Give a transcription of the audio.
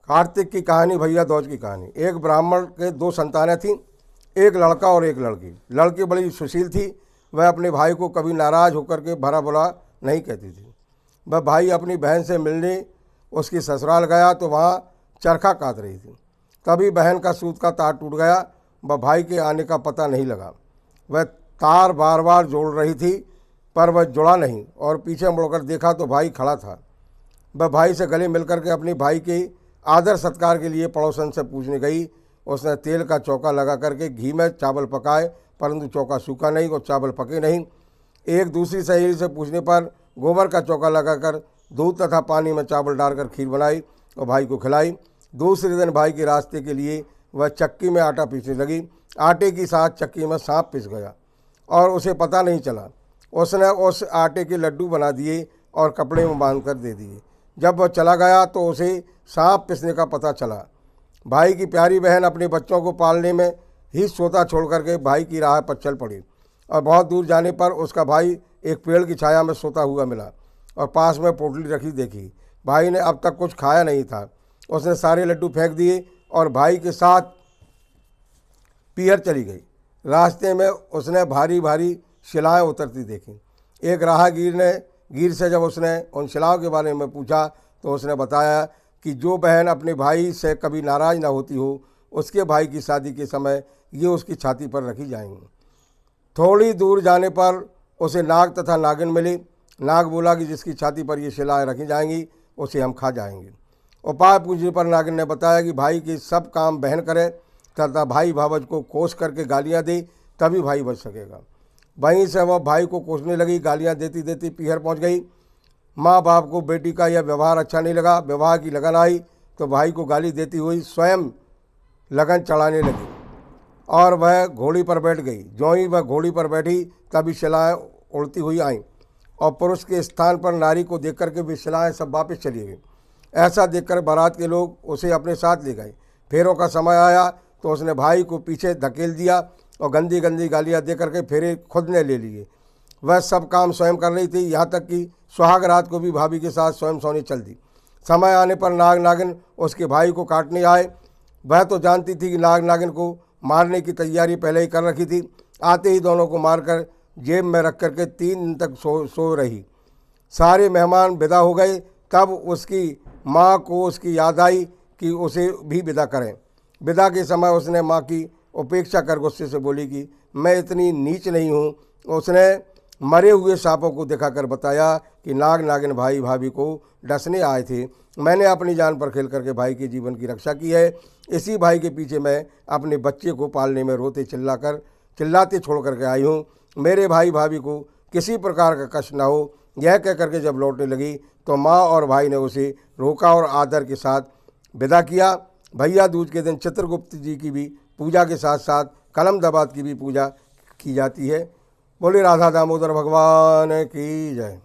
कार्तिक की कहानी, भैया दूज की कहानी। एक ब्राह्मण के दो संतानें थीं, एक लड़का और एक लड़की। लड़की बड़ी सुशील थी, वह अपने भाई को कभी नाराज़ होकर के भला बुरा नहीं कहती थी। वह भाई अपनी बहन से मिलने उसकी ससुराल गया तो वहाँ चरखा काट रही थी। तभी बहन का सूत का तार टूट गया। वह भाई के आने का पता नहीं लगा। वह तार बार बार जोड़ रही थी पर वह जुड़ा नहीं, और पीछे मुड़कर देखा तो भाई खड़ा था। वह भाई से गले मिलकर के अपनी भाई के आदर सत्कार के लिए पड़ोसन से पूछने गई। उसने तेल का चौका लगा करके घी में चावल पकाए, परंतु चौका सूखा नहीं और चावल पके नहीं। एक दूसरी सहेली से पूछने पर गोबर का चौका लगाकर दूध तथा पानी में चावल डालकर खीर बनाई और भाई को खिलाई। दूसरे दिन भाई के रास्ते के लिए वह चक्की में आटा पीसने लगी। आटे की साथ चक्की में सांप पिस गया और उसे पता नहीं चला। उसने उस आटे के लड्डू बना दिए और कपड़े में बांध कर दे दिए। जब वह चला गया तो उसे सांप पिसने का पता चला। भाई की प्यारी बहन अपने बच्चों को पालने में ही सोता छोड़ करके भाई की राह पर चल पड़ी, और बहुत दूर जाने पर उसका भाई एक पेड़ की छाया में सोता हुआ मिला और पास में पोटली रखी देखी। भाई ने अब तक कुछ खाया नहीं था। उसने सारे लड्डू फेंक दिए और भाई के साथ पीहर चली गई। रास्ते में उसने भारी भारी शिलाएं उतरती देखी। एक राहगीर से जब उसने उन शिलाओं के बारे में पूछा तो उसने बताया कि जो बहन अपने भाई से कभी नाराज़ ना होती हो, उसके भाई की शादी के समय ये उसकी छाती पर रखी जाएंगी। थोड़ी दूर जाने पर उसे नाग तथा नागिन मिली। नाग बोला कि जिसकी छाती पर ये शिलाएं रखी जाएंगी उसे हम खा जाएंगे। उपाय पूछने पर नागिन ने बताया कि भाई के सब काम बहन करे तथा भाई भावज को कोस करके गालियां दे, तभी भाई बच सकेगा। वहीं से वह भाई को कोसने लगी। गालियां देती देती पीहर पहुंच गई। माँ बाप को बेटी का यह व्यवहार अच्छा नहीं लगा। विवाह की लगन आई तो भाई को गाली देती हुई स्वयं लगन चढ़ाने लगी और वह घोड़ी पर बैठ गई। ज्यों ही वह घोड़ी पर बैठी तभी शिलाएँ उड़ती हुई आईं और पुरुष के स्थान पर नारी को देख करके वे शिलाएँ सब वापस चली गई। ऐसा देखकर बारात के लोग उसे अपने साथ ले गए। फेरों का समय आया तो उसने भाई को पीछे धकेल दिया और गंदी गंदी गालियाँ दे करके फेरे खुद ने ले लिए। वह सब काम स्वयं कर रही थी, यहाँ तक कि सुहाग रात को भी भाभी के साथ स्वयं सोने चल दी। समय आने पर नाग नागिन उसके भाई को काटने आए। वह तो जानती थी कि नाग नागिन को मारने की तैयारी पहले ही कर रखी थी। आते ही दोनों को मारकर जेब में रख करके 3 दिन तक सो रही। सारे मेहमान विदा हो गए। तब उसकी माँ को उसकी याद आई कि उसे भी विदा करें। विदा के समय उसने माँ की उपेक्षा कर गुस्से से बोली कि मैं इतनी नीच नहीं हूँ। उसने मरे हुए सांपों को दिखाकर बताया कि नाग नागिन भाई भाभी को डसने आए थे। मैंने अपनी जान पर खेल करके भाई के जीवन की रक्षा की है। इसी भाई के पीछे मैं अपने बच्चे को पालने में रोते चिल्लाते छोड़ करके आई हूँ। मेरे भाई भाभी को किसी प्रकार का कष्ट न हो। यह कह करके जब लौटने लगी तो माँ और भाई ने उसे रोका और आदर के साथ विदा किया। भैया दूज के दिन चित्रगुप्त जी की भी पूजा के साथ साथ कलम दबात की भी पूजा की जाती है। बोले राधा दामोदर भगवान की जय।